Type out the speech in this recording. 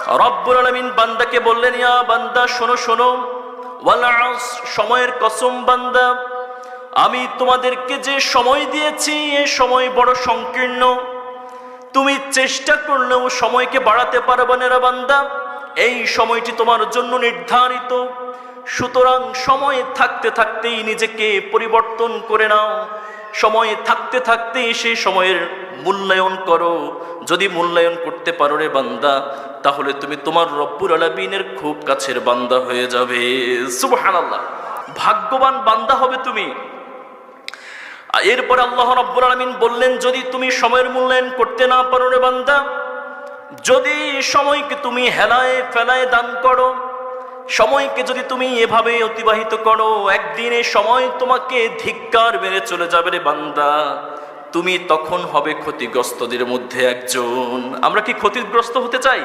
রব্বুল আলামিন বান্দাকে বললেন, ইয়া বান্দা শোনো শোনো, ওয়াল আসর, সময়ের কসম বান্দা, আমি তোমাদেরকে যে সময় দিয়েছি এই সময় বড় সংকীর্ণ, তুমি চেষ্টা করলেও সময়কে বাড়াতে পারবে না রে বান্দা, এই সময়টি তোমার জন্য নির্ধারিত। সুতরাং সময় থাকতে থাকতেই নিজেকে পরিবর্তন করে নাও, সময় থাকতে থাকতেই সেই সময়ের মূল্যায়ন করো। যদি মূল্যায়ন করতে পারো রে বান্দা, তাহলে তুমি তোমার রব্বুল আলামিনের খুব কাছের বান্দা হয়ে যাবে। সুবহানাল্লাহ, ভাগ্যবান বান্দা হবে তুমি। এরপর আল্লাহ রাব্বুল আলামিন বললেন, যদি তুমি সময়ের মূল্যায়ন করতে না পারো রে বান্দা, যদি সময়কে তুমি হেলায় ফেলায় দান করো, সময়কে যদি তুমি এভাবে অতিবাহিত করো, একদিনে সময় তোমাকে ধিক্কার মেরে চলে যাবে রে বান্দা, তুমি তখন হবে ক্ষতিগ্রস্তদের মধ্যে একজন। আমরা কি ক্ষতিগ্রস্ত হতে চাই?